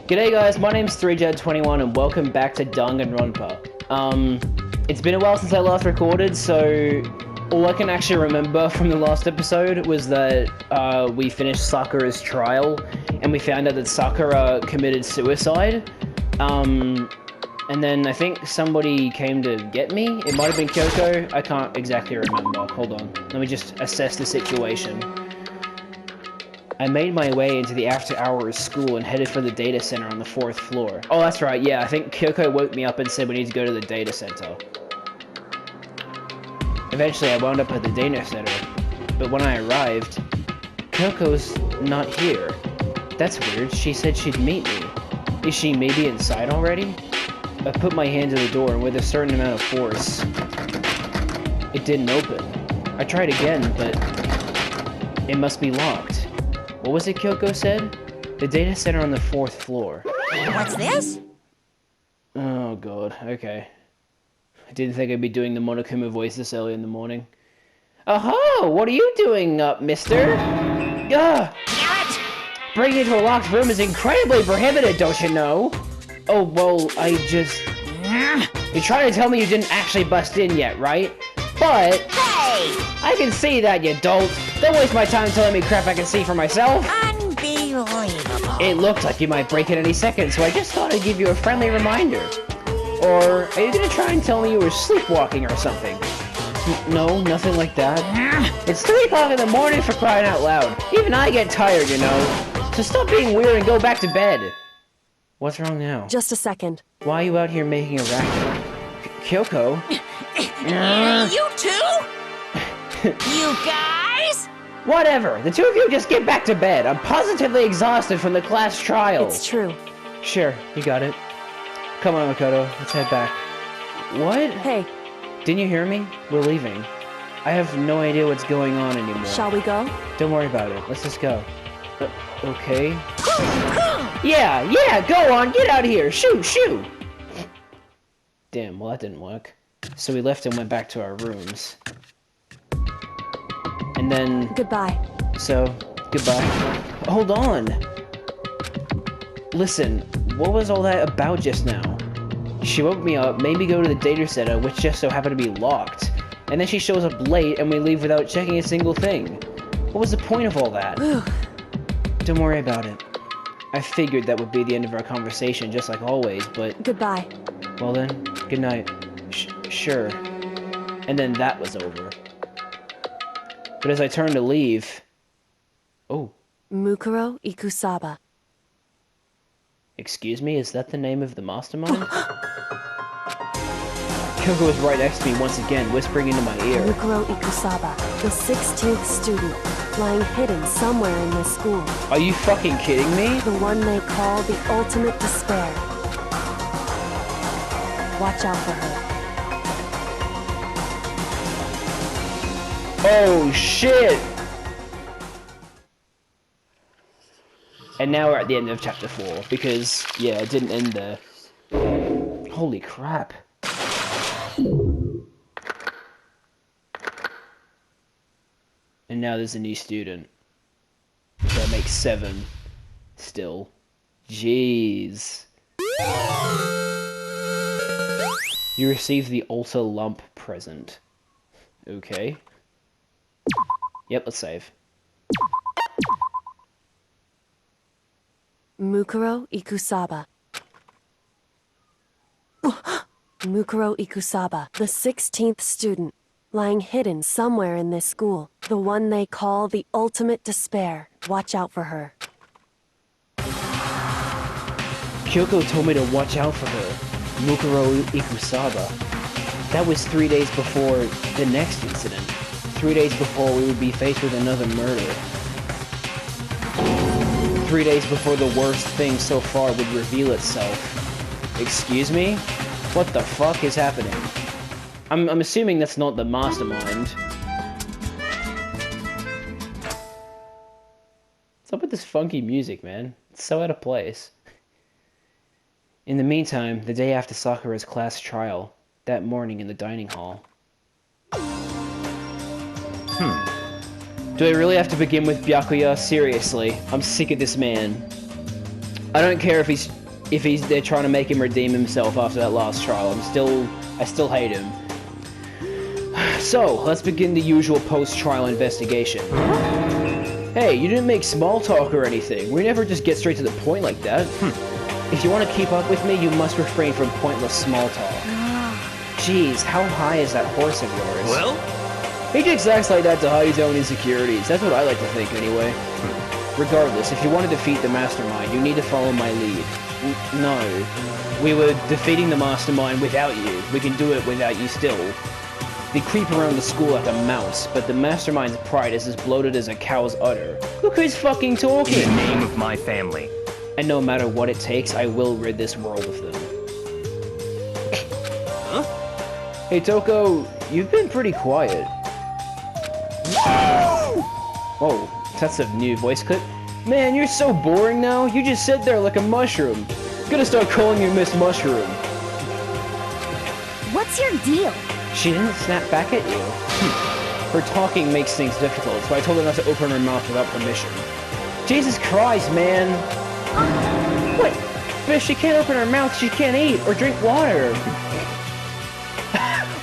G'day guys, my name's 3Jed21 and welcome back to Danganronpa. It's been a while since I last recorded, so all I can actually remember from the last episode was that we finished Sakura's trial and we found out that Sakura committed suicide. And then I think somebody came to get me. It might have been Kyoko. I can't exactly remember. Hold on. Let me just assess the situation. I made my way into the after-hours school and headed for the data center on the 4th floor. Oh, that's right, yeah, I think Kyoko woke me up and said we need to go to the data center. Eventually, I wound up at the data center, but when I arrived, Kyoko's not here. That's weird, she said she'd meet me. Is she maybe inside already? I put my hand to the door, and with a certain amount of force, it didn't open. I tried again, but it must be locked. What was it Kyoko said? The data center on the 4th floor. What's this? Oh god, okay. I didn't think I'd be doing the Monokuma voice this early in the morning. Oh-ho! What are you doing up, mister? Ugh! Breaking into a locked room is incredibly prohibited, don't you know? Oh, well, I just... You're trying to tell me you didn't actually bust in yet, right? But... Hey! I can see that, you dolt. Don't waste my time telling me crap I can see for myself. Unbelievable. It looked like you might break in any second, so I just thought I'd give you a friendly reminder. Or, are you gonna try and tell me you were sleepwalking or something? No, nothing like that. It's 3 o'clock in the morning for crying out loud. Even I get tired, you know. So stop being weird and go back to bed. What's wrong now? Just a second. Why are you out here making a racket? Kyoko? You too? You guys? Whatever. The two of you just get back to bed. I'm positively exhausted from the class trial. It's true. Sure, you got it. Come on, Makoto. Let's head back. What? Hey, Didn't you hear me? We're leaving. I have no idea what's going on anymore. shall we go? Don't worry about it. Let's just go. Okay. Yeah, go on. Get out of here. Shoot. Damn, well that didn't work. So we left and went back to our rooms. And then... Goodbye. So, goodbye. Hold on! Listen, what was all that about just now? She woke me up, made me go to the data center, which just so happened to be locked. And then she shows up late and we leave without checking a single thing. What was the point of all that? Don't worry about it. I figured that would be the end of our conversation, just like always, but... Goodbye. Well then, good night. Sure. And then that was over. But as I turned to leave... Oh. Mukuro Ikusaba. Excuse me, is that the name of the mastermind? Kyoko was right next to me once again, whispering into my ear. Mukuro Ikusaba, the 16th student, lying hidden somewhere in this school. Are you fucking kidding me? The one they call the ultimate despair. Watch out for her. Oh shit! And now we're at the end of chapter 4, because, yeah, it didn't end there. Holy crap. And now there's a new student. So that makes 7. Still. Jeez. You received the Altar Lump present. Okay. Yep, let's save. Mukuro Ikusaba. Mukuro Ikusaba, the 16th student, lying hidden somewhere in this school. The one they call the ultimate despair. Watch out for her. Kyoko told me to watch out for her. Mukuro Ikusaba. That was 3 days before the next incident. 3 days before we would be faced with another murder. 3 days before the worst thing so far would reveal itself. Excuse me? What the fuck is happening? I'm assuming that's not the mastermind. What's up with this funky music, man? It's so out of place. In the meantime, the day after Sakura's class trial, that morning in the dining hall. Do I really have to begin with Byakuya? Seriously, I'm sick of this man. I don't care if they're trying to make him redeem himself after that last trial. I still hate him. So, let's begin the usual post-trial investigation. Hey, you didn't make small talk or anything. We never just get straight to the point like that. If you want to keep up with me, you must refrain from pointless small talk. Jeez, how high is that horse of yours? Well? He takes acts like that to hide his own insecurities. That's what I like to think, anyway. Regardless, if you want to defeat the mastermind, you need to follow my lead. No. We were defeating the mastermind without you. We can do it without you still. They creep around the school like a mouse, but the mastermind's pride is as bloated as a cow's udder. Look who's fucking talking! In the name of my family. And no matter what it takes, I will rid this world of them. Huh? Hey Toko, you've been pretty quiet. Oh, that's a new voice clip. Man, you're so boring now. You just sit there like a mushroom. I'm gonna start calling you Miss Mushroom. What's your deal? She didn't snap back at you. Her talking makes things difficult, so I told her not to open her mouth without permission. Jesus Christ, man. What? But if she can't open her mouth, she can't eat or drink water.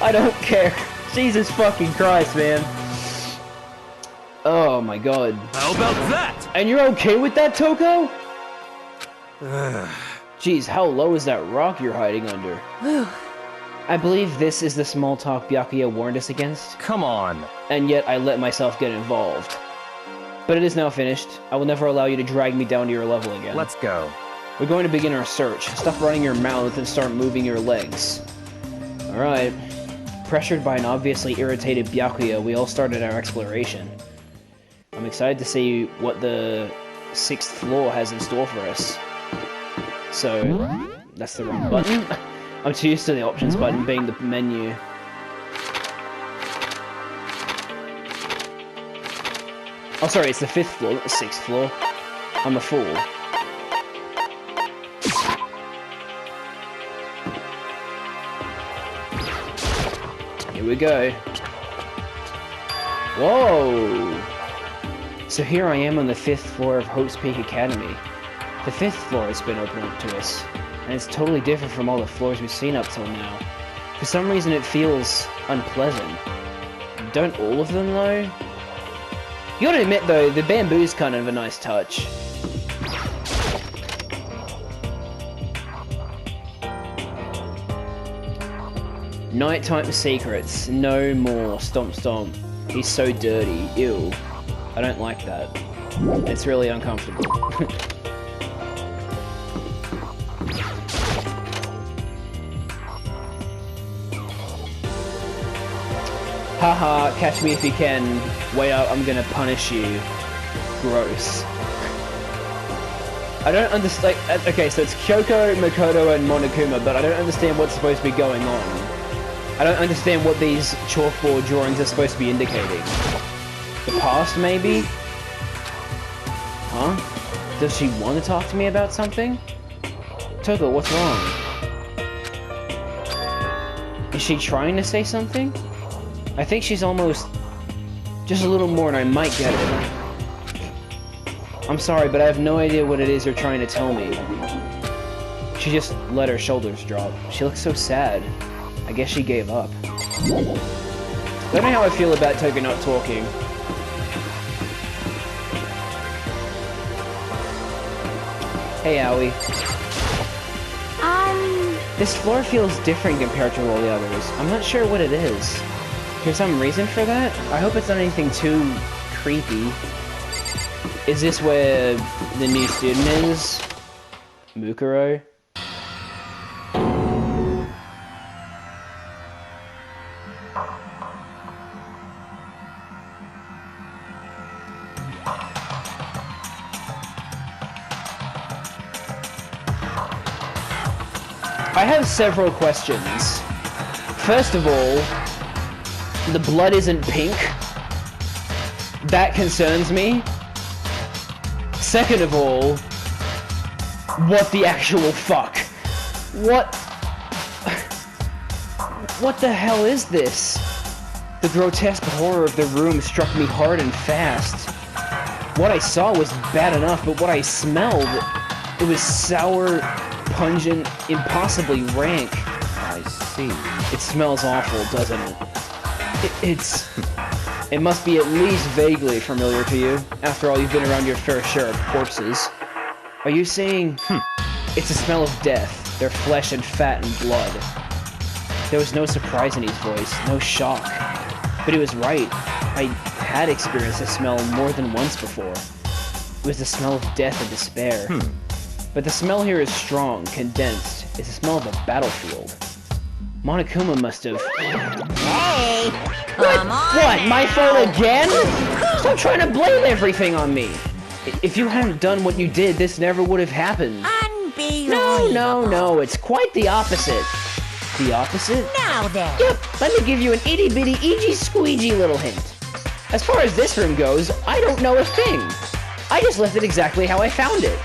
I don't care. Jesus fucking Christ, man. Oh my god. How about that? And you're okay with that, Toko? Jeez, how low is that rock you're hiding under? I believe this is the small talk Byakuya warned us against. Come on. And yet I let myself get involved. But it is now finished. I will never allow you to drag me down to your level again. Let's go. We're going to begin our search. Stop running your mouth and start moving your legs. Alright. Pressured by an obviously irritated Byakuya, we all started our exploration. I'm excited to see what the 6th floor has in store for us. So, that's the wrong button. I'm too used to the options button being the menu. Oh, sorry, it's the 5th floor, not the 6th floor. I'm a fool. Here we go. Whoa! So here I am on the 5th floor of Hope's Peak Academy. The 5th floor has been opened up to us, and it's totally different from all the floors we've seen up till now. For some reason it feels unpleasant. Don't all of them though? You gotta admit though, the bamboo's kind of a nice touch. Nighttime secrets, no more, stomp stomp. He's so dirty, ew. I don't like that. It's really uncomfortable. Haha, catch me if you can. Wait up, I'm gonna punish you. Gross. I don't understand. Okay, so it's Kyoko, Makoto, and Monokuma, but I don't understand what's supposed to be going on. I don't understand what these chalkboard drawings are supposed to be indicating. The past, maybe? Huh? Does she want to talk to me about something? Toko, what's wrong? Is she trying to say something? I think she's almost... just a little more and I might get it. I'm sorry, but I have no idea what it is you're trying to tell me. She just let her shoulders drop. She looks so sad. I guess she gave up. I don't know how I feel about Toko not talking. Hey, Aoi. This floor feels different compared to all the others. I'm not sure what it is. There's some reason for that? I hope it's not anything too creepy. Is this where the new student is? Mukuro? I have several questions. First of all, the blood isn't pink. That concerns me. Second of all, what the actual fuck? What the hell is this? The grotesque horror of the room struck me hard and fast. What I saw was bad enough, but what I smelled... It was sour, pungent, impossibly rank. I see. It smells awful, doesn't it? It must be at least vaguely familiar to you. After all, you've been around your fair share of corpses. Are you saying... It's a smell of death, their flesh and fat and blood. There was no surprise in his voice, no shock. But he was right. I had experienced this smell more than once before. It was the smell of death and despair. But the smell here is strong, condensed. It's the smell of a battlefield. Monokuma must have... Hey! Come on! What? Now. My fault again? Stop trying to blame everything on me! If you hadn't done what you did, this never would have happened. Unbelievable! No, it's quite the opposite. The opposite? Now then! Yep, let me give you an itty-bitty, eegee-squeegee little hint. As far as this room goes, I don't know a thing. I just left it exactly how I found it.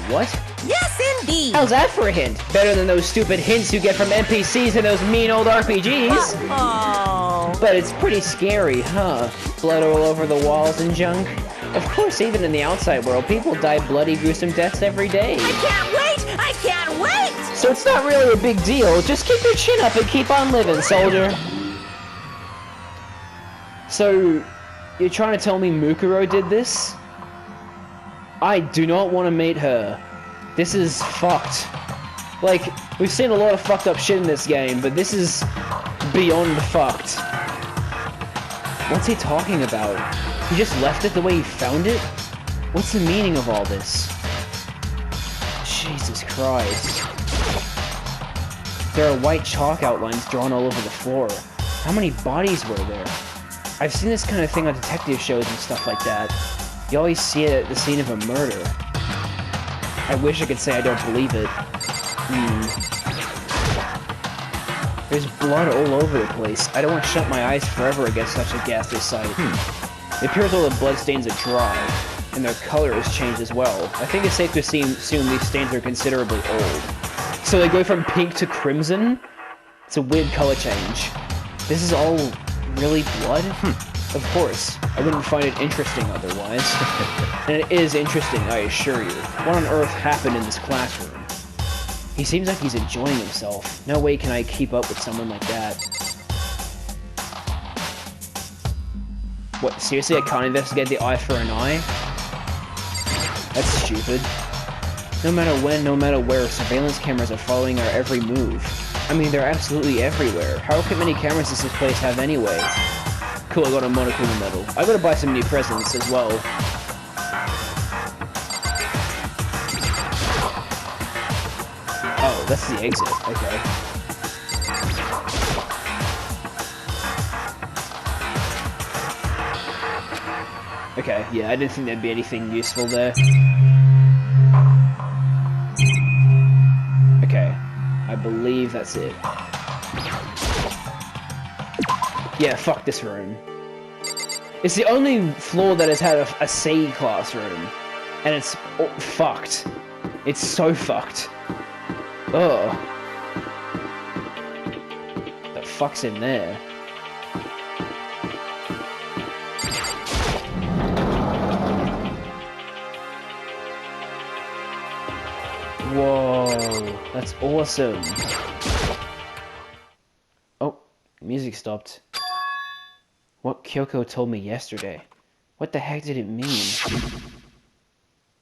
What? Yes, indeed! How's that for a hint? Better than those stupid hints you get from NPCs and those mean old RPGs. Oh! But it's pretty scary, huh? Blood all over the walls and junk. Of course, even in the outside world, people die bloody, gruesome deaths every day. I can't wait! I can't wait! So it's not really a big deal. Just keep your chin up and keep on living, soldier. So, you're trying to tell me Mukuro did this? I do not want to meet her. This is fucked. Like, we've seen a lot of fucked up shit in this game, but this is beyond fucked. What's he talking about? He just left it the way he found it? What's the meaning of all this? Jesus Christ. There are white chalk outlines drawn all over the floor. How many bodies were there? I've seen this kind of thing on detective shows and stuff like that. You always see it at the scene of a murder. I wish I could say I don't believe it. There's blood all over the place. I don't want to shut my eyes forever against such a ghastly sight. It appears all the bloodstains are dry, and their color has changed as well. I think it's safe to assume these stains are considerably old. So they go from pink to crimson? It's a weird color change. This is all really blood? Of course. I wouldn't find it interesting otherwise. And it is interesting, I assure you. What on earth happened in this classroom? He seems like he's enjoying himself. No way can I keep up with someone like that. What, seriously, I can't investigate the eye for an eye? That's stupid. No matter when, no matter where, surveillance cameras are following our every move. I mean, they're absolutely everywhere. How many cameras does this place have anyway? Cool, I got a Monokuma medal. I gotta buy some new presents as well. Oh, that's the exit. Okay. Okay, yeah, I didn't think there'd be anything useful there. Okay, I believe that's it. Yeah, fuck this room. It's the only floor that has had a C classroom, and it's fucked. It's so fucked. Ugh. The fuck's in there? Whoa, that's awesome. Oh, music stopped. What Kyoko told me yesterday. What the heck did it mean?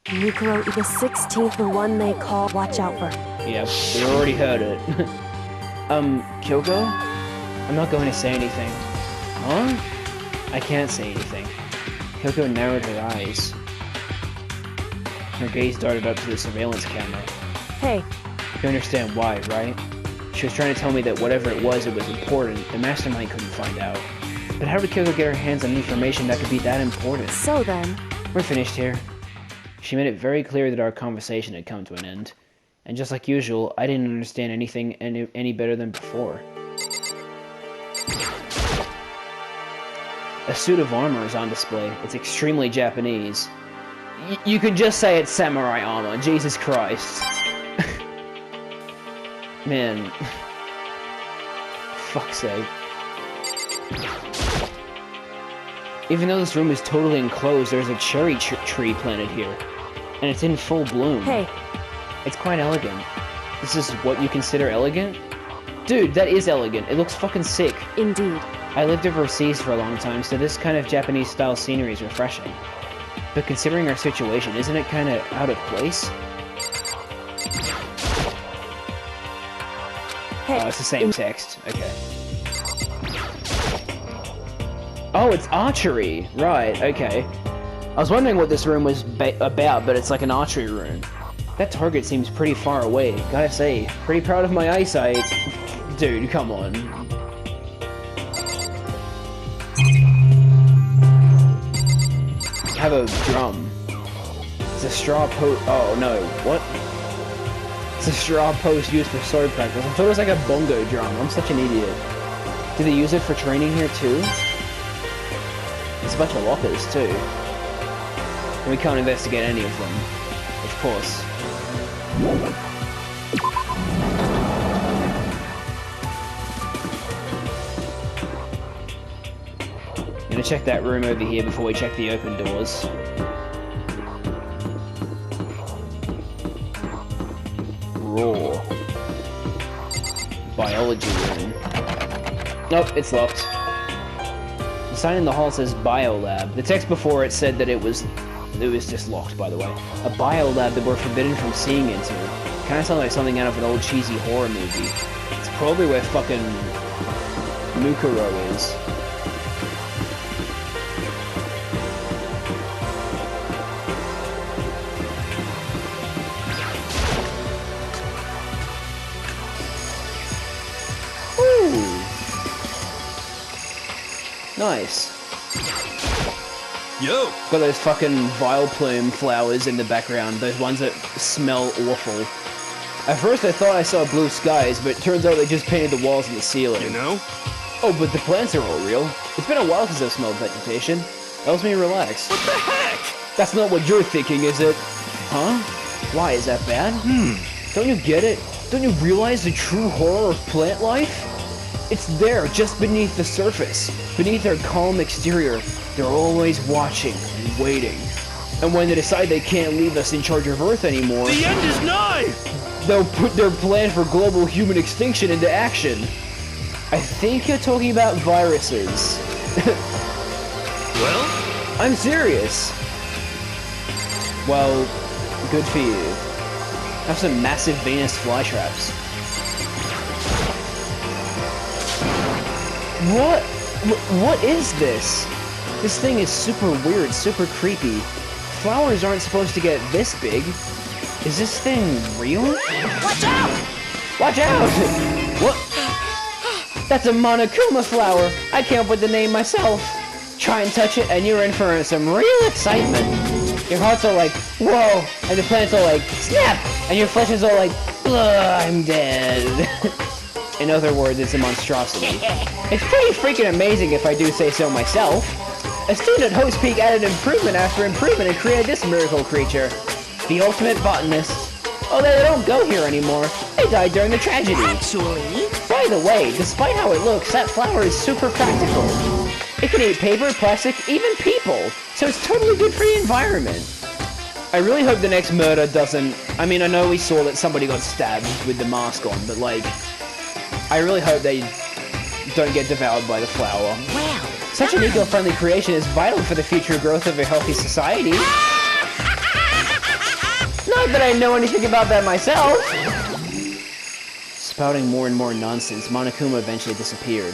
Mukuro the 16th, the one they call watch out for. Yep, we already heard it. Kyoko? I'm not going to say anything. Huh? I can't say anything. Kyoko narrowed her eyes. Her gaze darted up to the surveillance camera. Hey. You understand why, right? She was trying to tell me that whatever it was important. The mastermind couldn't find out. But how did Kyoko get her hands on information that could be that important? So then... We're finished here. She made it very clear that our conversation had come to an end. And just like usual, I didn't understand anything any better than before. A suit of armor is on display. It's extremely Japanese. You could just say it's samurai armor. Jesus Christ. Man. Fuck's sake. Even though this room is totally enclosed, there's a cherry tree planted here. And it's in full bloom. Hey, It's quite elegant. This is what you consider elegant? Dude, that is elegant. It looks fucking sick. indeed. I lived overseas for a long time, so this kind of Japanese-style scenery is refreshing. But considering our situation, isn't it kind of out of place? Hey, Oh, it's the same text. Okay. Oh, it's archery! Right, okay. I was wondering what this room was about, but it's like an archery room. That target seems pretty far away, gotta say. Pretty proud of my eyesight. Dude, come on. Have a drum. It's a straw post. Oh no, what? It's a straw post used for sword practice. I thought it was like a bongo drum. I'm such an idiot. Do they use it for training here too? There's a bunch of lockers too. And we can't investigate any of them. Of course. Gonna check that room over here before we check the open doors. Raw. Biology room. Nope, it's locked. The sign in the hall says Biolab. The text before it said that it was just locked, by the way. A biolab that we're forbidden from seeing into. Kinda sounds like something out of an old cheesy horror movie. It's probably where fucking Mukuro is. Ooh. Nice. Yo! Got those fucking vile plume flowers in the background, those ones that smell awful. At first I thought I saw blue skies, but it turns out they just painted the walls and the ceiling. You know? Oh, but the plants are all real. It's been a while since I've smelled vegetation. Helps me relax. What the heck? That's not what you're thinking, is it? Huh? Why, is that bad? Don't you get it? Don't you realize the true horror of plant life? It's there, just beneath the surface. Beneath their calm exterior, they're always watching and waiting. And when they decide they can't leave us in charge of Earth anymore, The end is nigh! they'll put their plan for global human extinction into action. I think you're talking about viruses. Well? I'm serious. Well, good for you. Have some massive Venus flytraps. What is this? This thing is super weird, super creepy. Flowers aren't supposed to get this big. Is this thing real? Watch out! Watch out! What? That's a Monokuma flower. I came up with the name myself. Try and touch it and you're in for some real excitement. Your heart's all like, whoa, and the plant's all like, snap! And your flesh is all like, ugh, I'm dead. In other words, it's a monstrosity. It's pretty freaking amazing if I do say so myself. A student at Host Peak added improvement after improvement and created this miracle creature. The ultimate botanist. Although they don't go here anymore. They died during the tragedy. Actually, By the way, despite how it looks, that flower is super practical. It can eat paper, plastic, even people. So it's totally good for the environment. I really hope the next murder doesn't... I mean, I know we saw that somebody got stabbed with the mask on, but like... I really hope they don't get devoured by the flower. well, Such an eco-friendly creation is vital for the future growth of a healthy society. Not that I know anything about that myself. Spouting more and more nonsense, Monokuma eventually disappeared.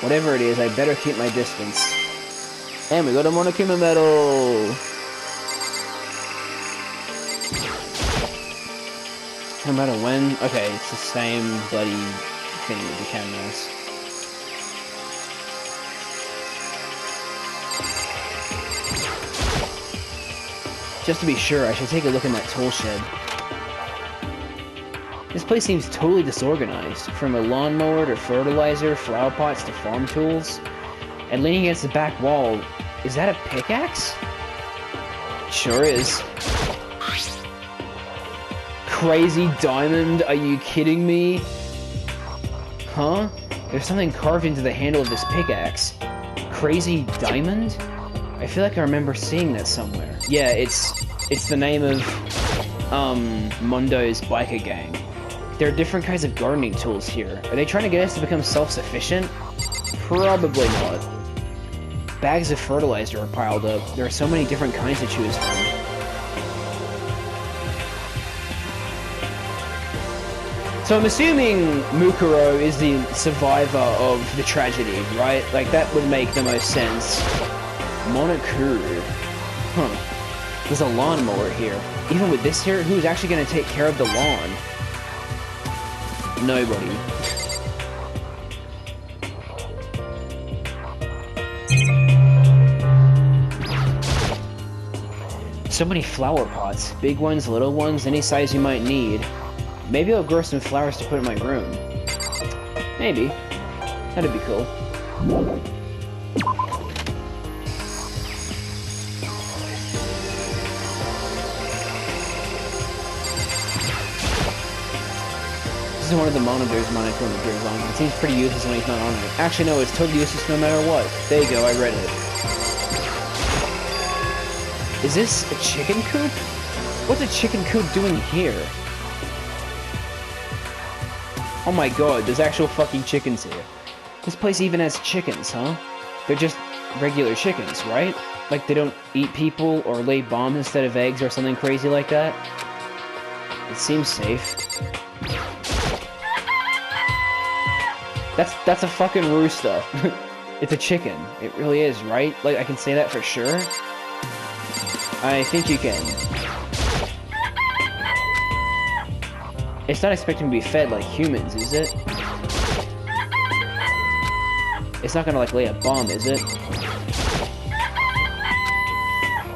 Whatever it is, I better keep my distance. And we got a Monokuma medal! No matter when... Okay, it's the same bloody thing with the cameras. Just to be sure, I should take a look in that tool shed. This place seems totally disorganized. From a lawnmower to fertilizer, flower pots to farm tools. And leaning against the back wall, is that a pickaxe? Sure is. Crazy diamond, are you kidding me? Huh? There's something carved into the handle of this pickaxe. Crazy diamond? I feel like I remember seeing that somewhere. Yeah, it's It's the name of, Mondo's biker gang. There are different kinds of gardening tools here. Are they trying to get us to become self-sufficient? Probably not. Bags of fertilizer are piled up. There are so many different kinds to choose from. So I'm assuming Mukuro is the survivor of the tragedy, right? Like, that would make the most sense. Monokuru. Huh. There's a lawnmower here. Even with this here, who's actually going to take care of the lawn? Nobody. So many flower pots. Big ones, little ones, any size you might need. Maybe I'll grow some flowers to put in my room. Maybe. That'd be cool. This is one of the monitors Monokuro appears on. It seems pretty useless when he's not on it. Actually, no, it's totally useless no matter what. There you go, I read it. Is this a chicken coop? What's a chicken coop doing here? Oh my god, there's actual fucking chickens here. This place even has chickens, huh? They're just regular chickens, right? Like they don't eat people or lay bombs instead of eggs or something crazy like that? It seems safe. That's a fucking rooster. It's a chicken. It really is, right? Like, I can say that for sure? I think you can. It's not expecting to be fed like humans, is it? It's not gonna, like, lay a bomb, is it?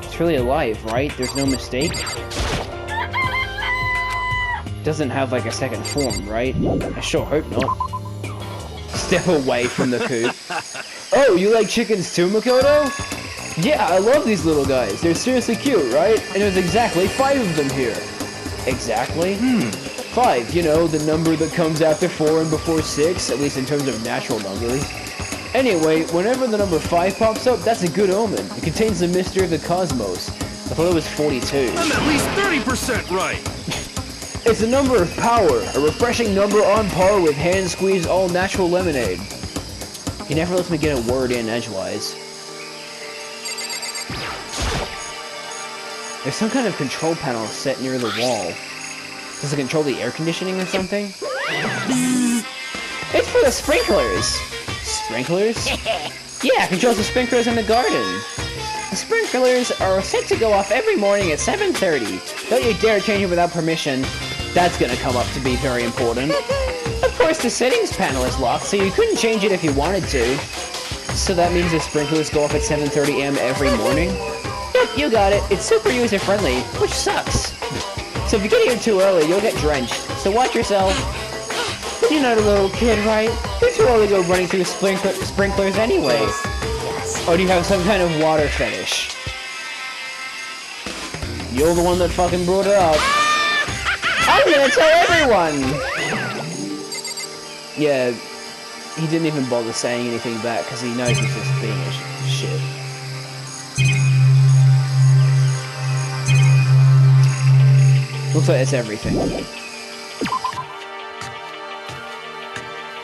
It's really alive, right? There's no mistake? Doesn't have, like, a second form, right? I sure hope not. Step away from the coop. Oh, you like chickens too, Makoto? Yeah, I love these little guys. They're seriously cute, right? And there's exactly 5 of them here. Exactly? 5, you know, the number that comes after 4 and before 6, at least in terms of natural numbers. Anyway, whenever the number 5 pops up, that's a good omen. It contains the mystery of the cosmos. I thought it was 42. I'm at least 30% right! It's a number of power, a refreshing number on par with hand-squeezed all-natural lemonade. He never lets me get a word in edgewise. There's some kind of control panel set near the wall. Does it control the air conditioning or something? It's for the sprinklers! Sprinklers? Yeah, it controls the sprinklers in the garden. The sprinklers are set to go off every morning at 7:30. Don't you dare change it without permission. That's gonna come up to be very important. Of course, the settings panel is locked, so you couldn't change it if you wanted to. So that means the sprinklers go off at 7:30 AM every morning? Yep, you got it. It's super user-friendly, which sucks. So if you get here too early, you'll get drenched. So watch yourself. You're not a little kid, right? You're too old to go running through sprinklers anyway. Or do you have some kind of water fetish? You're the one that fucking brought it up. I'm gonna tell everyone! Yeah, he didn't even bother saying anything back because he knows he's just being a shit. Looks like that's everything.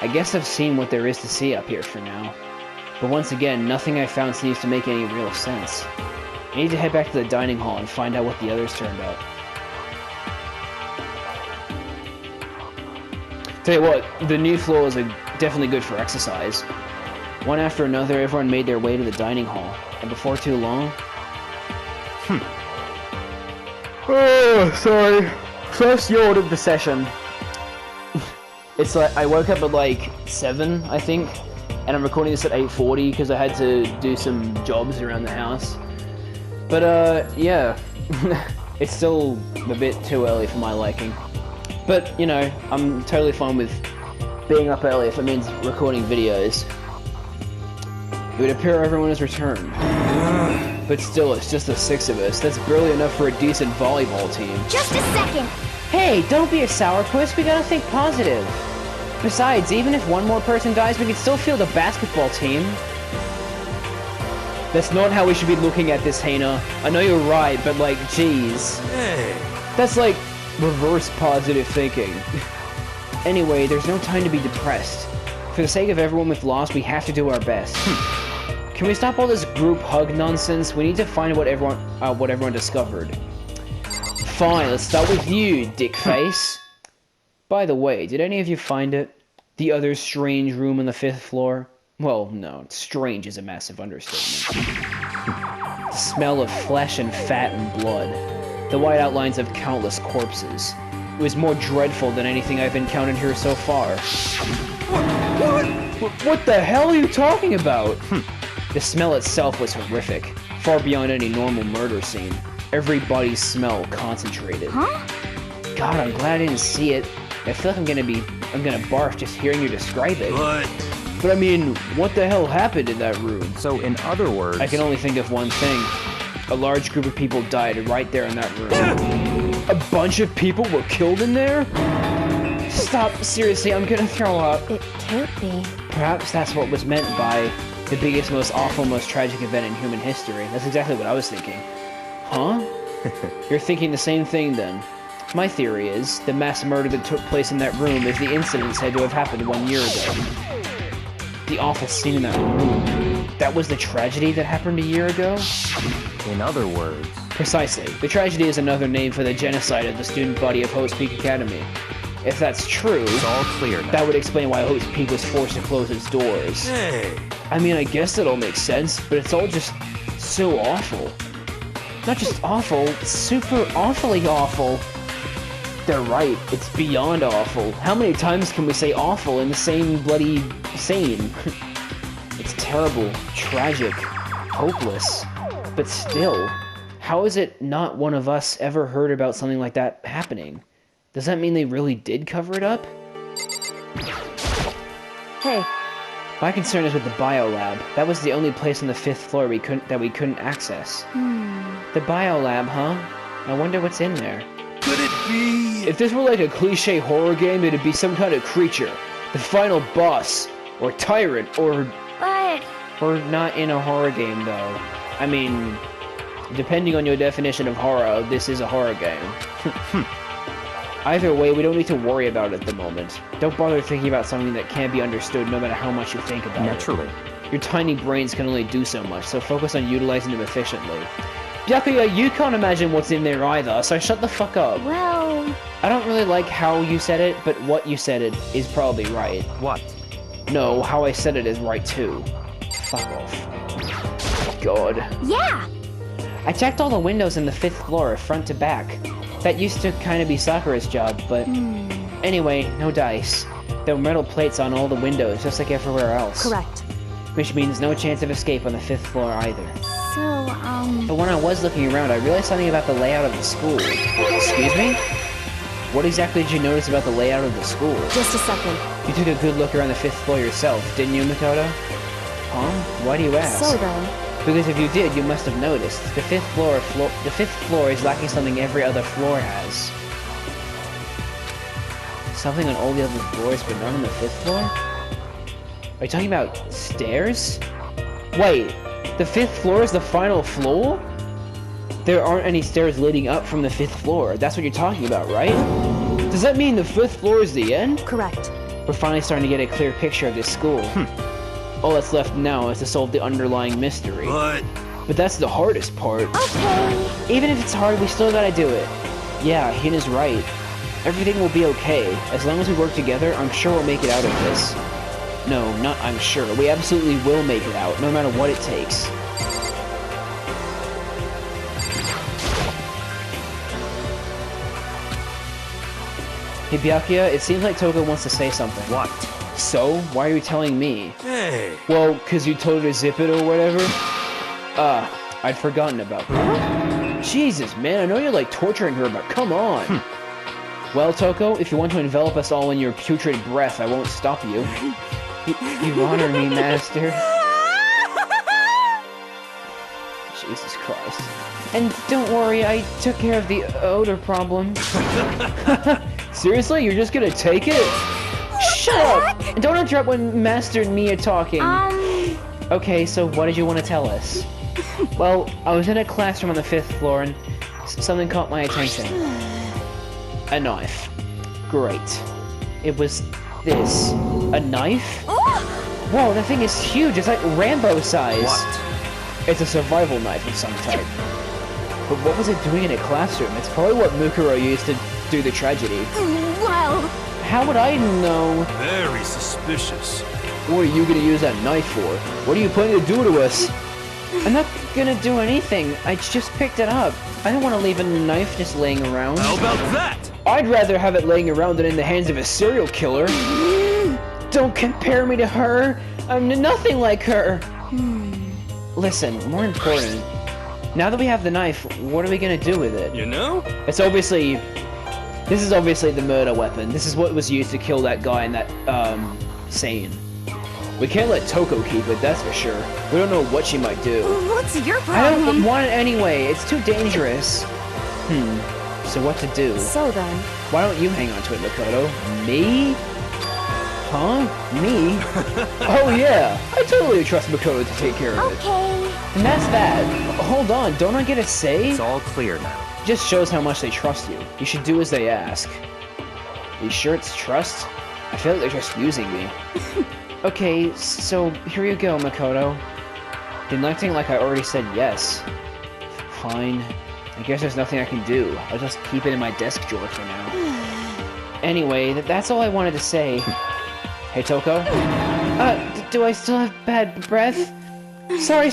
I guess I've seen what there is to see up here for now. But once again, nothing I found seems to make any real sense. I need to head back to the dining hall and find out what the others turned out. Tell you what, the new floors are definitely good for exercise. One after another, everyone made their way to the dining hall. And before too long... Oh, sorry. First yawned of the session. It's like, I woke up at like 7, I think. And I'm recording this at 8:40 because I had to do some jobs around the house. But, yeah. It's still a bit too early for my liking. But, you know, I'm totally fine with being up early if it means recording videos. It would appear everyone has returned. But still, it's just the 6 of us. That's barely enough for a decent volleyball team. Just a second. Hey, don't be a sourpuss. We gotta think positive. Besides, even if one more person dies, we can still field a basketball team. That's not how we should be looking at this, Hana. I know you're right, but like, jeez. Hey. That's like reverse positive thinking. Anyway, there's no time to be depressed. For the sake of everyone we've lost, we have to do our best. Can we stop all this group hug nonsense? We need to find what everyone discovered. Fine, let's start with you, dickface. By the way, did any of you find it? The other strange room on the 5th floor? Well, no, strange is a massive understatement. The smell of flesh and fat and blood. The white outlines of countless corpses. It was more dreadful than anything I've encountered here so far. What the hell are you talking about? The smell itself was horrific, far beyond any normal murder scene. Every body's smell concentrated. Huh? God, I'm glad I didn't see it. I feel like I'm gonna barf just hearing you describe it. But I mean, what the hell happened in that room? So, in other words... I can only think of one thing. A large group of people died right there in that room. A bunch of people were killed in there? Stop, seriously, I'm gonna throw up. It can't be. Perhaps that's what was meant by the biggest, most awful, most tragic event in human history. That's exactly what I was thinking. Huh? You're thinking the same thing then. My theory is, the mass murder that took place in that room is the incident said to have happened 1 year ago. The awful scene in that room. That was the tragedy that happened a year ago? In other words... Precisely. The tragedy is another name for the genocide of the student body of Hope's Peak Academy. If that's true, It's all clear now. that would explain why Hope's Peak was forced to close its doors. Hey. I mean, I guess it all makes sense, but it's all just so awful. Not just awful, super awfully awful. They're right, it's beyond awful. How many times can we say awful in the same bloody scene? It's terrible, tragic, hopeless. But still, how is it not one of us ever heard about something like that happening? Does that mean they really did cover it up? Hey, My concern is with the biolab. That was the only place on the 5th floor we couldn't access. The biolab, huh? I wonder what's in there. Could it be? If this were like a cliche horror game, it'd be some kind of creature. The final boss. Or tyrant. Or But not in a horror game, though. I mean, depending on your definition of horror, this is a horror game. Either way, we don't need to worry about it at the moment. Don't bother thinking about something that can't be understood no matter how much you think about Naturally. it. Your tiny brains can only do so much, so focus on utilizing them efficiently. Byakuya, you can't imagine what's in there either, so shut the fuck up. well, I don't really like how you said it, but what you said it is probably right. What? No, how I said it is right too. Fuck off. God. yeah. I checked all the windows in the 5th floor, front to back. That used to kind of be Sakura's job, but... Anyway, no dice. There were metal plates on all the windows, just like everywhere else. correct. Which means no chance of escape on the 5th floor either. So, But when I was looking around, I realized something about the layout of the school. Excuse me? What exactly did you notice about the layout of the school? Just a second. You took a good look around the 5th floor yourself, didn't you, Makoto? Huh? Why do you ask? So then, Because if you did, you must have noticed. The 5th floor is lacking something every other floor has. Something on all the other floors, but not on the 5th floor? Are you talking about stairs? Wait, the 5th floor is the final floor? There aren't any stairs leading up from the 5th floor. That's what you're talking about, right? Does that mean the 5th floor is the end? correct. We're finally starting to get a clear picture of this school. All that's left now is to solve the underlying mystery. But But that's the hardest part. okay. Even if it's hard, we still gotta do it. Yeah, Hina's right. Everything will be okay. As long as we work together, I'm sure we'll make it out of this. No, not I'm sure. We absolutely will make it out, no matter what it takes. Hey Byakuya, it seems like Toga wants to say something. What? So, why are you telling me? hey. Well, 'cause you told her to zip it or whatever? I'd forgotten about that. Jesus, man, I know you're like torturing her, but come on. Well, Toko, if you want to envelop us all in your putrid breath, I won't stop you. You honor me, Master. Jesus Christ. And don't worry, I took care of the odor problem. Seriously? You're just gonna take it? Shut up! And don't interrupt when Master and me are talking. Okay, so what did you want to tell us? Well, I was in a classroom on the 5th floor and something caught my attention. A knife. Great. It was this. A knife? Whoa, that thing is huge. It's like Rambo size. What? It's a survival knife of some type. But what was it doing in a classroom? It's probably what Mukuro used to do the tragedy. Well, How would I know? Very suspicious. What are you gonna use that knife for? What are you planning to do to us? I'm not gonna do anything. I just picked it up. I don't want to leave a knife just laying around. How about that? I'd rather have it laying around than in the hands of a serial killer. Don't compare me to her. I'm nothing like her. Listen, more important. Now that we have the knife, what are we gonna do with it? You know? This is obviously the murder weapon. This is what was used to kill that guy in that, scene. We can't let Toko keep it, that's for sure. We don't know what she might do. what's your I problem? don't want it anyway. It's too dangerous. So what to do? So then, Why don't you hang on to it, Makoto? Me? Huh? Me? Oh yeah, I totally trust Makoto to take care of it. Okay. And that's that. Hold on, don't I get a say? It's all clear now. Just shows how much they trust you. You should do as they ask. You sure it's trust? I feel like they're just using me. Okay, so here you go, Makoto. Been acting like I already said yes. Fine. I guess there's nothing I can do. I'll just keep it in my desk drawer for now. Anyway, that's all I wanted to say. Hey, Toko? Do I still have bad breath? Sorry.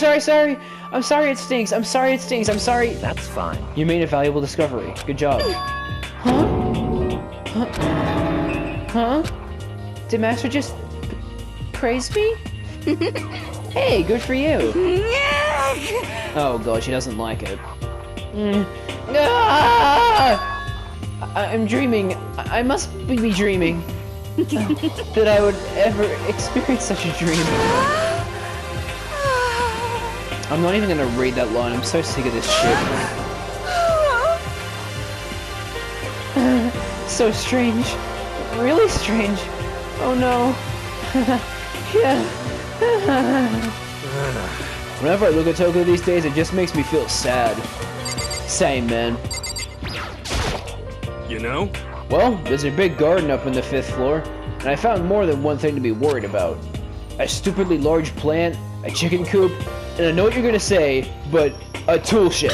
I'm sorry it stinks. I'm sorry. That's fine. You made a valuable discovery. Good job. Huh? Huh? Did Master just praise me? Hey, good for you. Oh god, she doesn't like it. I'm dreaming. I must be dreaming. That I would ever experience such a dream. I'm not even gonna read that line. I'm so sick of this shit. So strange. Really strange. Oh no. Yeah. Whenever I look at Toko these days, it just makes me feel sad. Same, man. You know? Well, there's a big garden up on the 5th floor, and I found more than one thing to be worried about. A stupidly large plant, a chicken coop, and I know what you're gonna say, but a tool shed.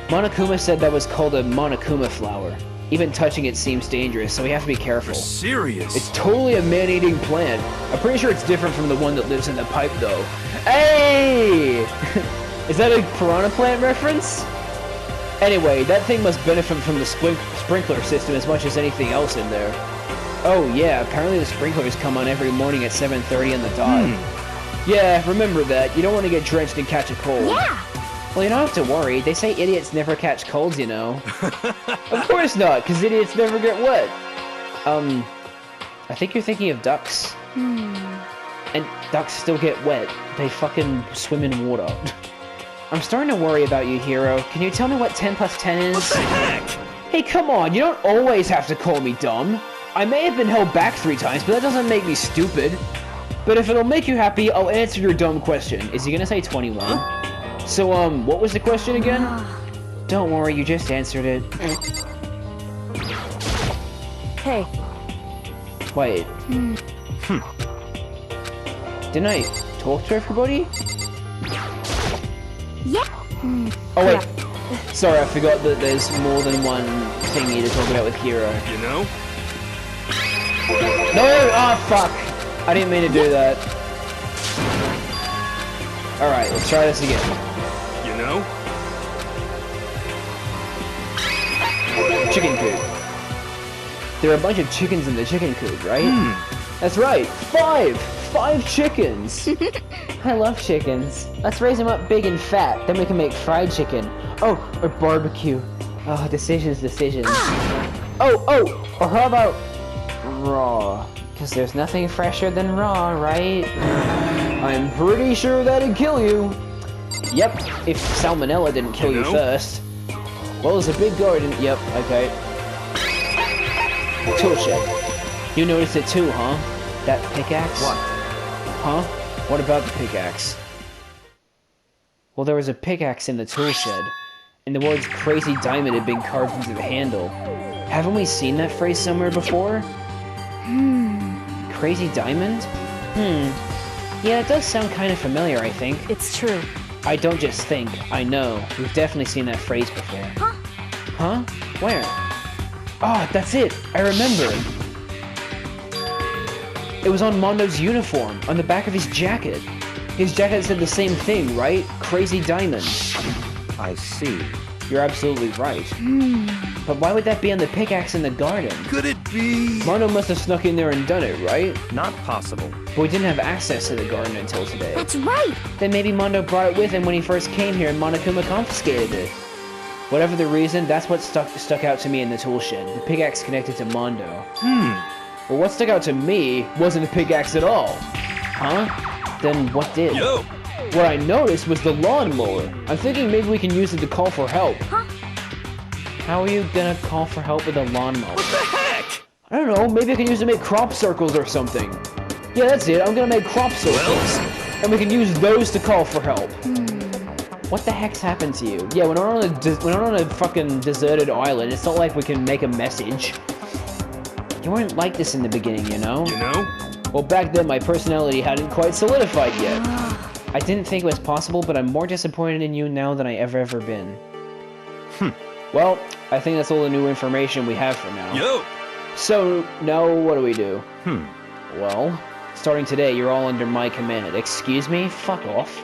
Monokuma said that was called a Monokuma flower. Even touching it seems dangerous, so we have to be careful. You're serious? It's totally a man-eating plant. I'm pretty sure it's different from the one that lives in the pipe, though. Hey! Is that a piranha plant reference? Anyway, that thing must benefit from the sprinkler system as much as anything else in there. Oh yeah, apparently the sprinklers come on every morning at 7:30 on the dot. Yeah, remember that. You don't want to get drenched and catch a cold. Yeah. Well, you don't have to worry. They say idiots never catch colds, you know. Of course not, because idiots never get wet. I think you're thinking of ducks. And ducks still get wet. They fucking swim in water. I'm starting to worry about you, Hiro. Can you tell me what 10 plus 10 is? What the heck? Hey, come on, you don't always have to call me dumb. I may have been held back 3 times, but that doesn't make me stupid. But if it'll make you happy, I'll answer your dumb question. Is he gonna say 21? So, what was the question again? Don't worry, you just answered it. hey, Wait. Didn't I talk to everybody? Yeah. Oh, wait. Sorry, I forgot that there's more than one thingy to talk about with Hiro. You know? No! Oh, fuck! I didn't mean to do that. Alright, let's try this again. You know? Chicken coop. There are a bunch of chickens in the chicken coop, right? That's right! 5! 5 chickens! I love chickens. Let's raise them up big and fat, then we can make fried chicken. Oh, or barbecue. Oh, decisions. Oh, or how about raw? Because there's nothing fresher than raw, right? I'm pretty sure that'd kill you. Yep, if salmonella didn't kill you know? first. Well, there's a big garden. Yep, okay. Tool shed. You noticed it too, huh? That pickaxe? What? Huh? What about the pickaxe? Well, there was a pickaxe in the tool shed, and the words Crazy Diamond had been carved into the handle. Haven't we seen that phrase somewhere before? Crazy Diamond? Yeah, it does sound kind of familiar, I think. It's true. I don't just think, I know. We've definitely seen that phrase before. Huh? Where? Oh, that's it! I remember! It was on Mondo's uniform, on the back of his jacket. His jacket said the same thing, right? Crazy Diamond. I see. You're absolutely right. But why would that be on the pickaxe in the garden? Could it be? Mondo must have snuck in there and done it, right? Not possible. But we didn't have access to the garden until today. That's right. Then maybe Mondo brought it with him when he first came here and Monokuma confiscated it. Whatever the reason, that's what stuck out to me in the tool shed. The pickaxe connected to Mondo. Well, what stuck out to me wasn't a pickaxe at all. Huh? Then what did? Yo! What I noticed was the lawnmower. I'm thinking maybe we can use it to call for help. How are you gonna call for help with a lawnmower? What the heck? I don't know, maybe I can use it to make crop circles or something. Yeah, that's it, I'm gonna make crop circles. And we can use those to call for help. What the heck's happened to you? Yeah, when we're on a fucking deserted island, it's not like we can make a message. You weren't like this in the beginning, you know? You know? Well, back then my personality hadn't quite solidified yet. I didn't think it was possible, but I'm more disappointed in you now than I ever been. Well, I think that's all the new information we have for now. Yo! So, now what do we do? Hmm. Well, starting today, you're all under my command. Excuse me? Fuck off.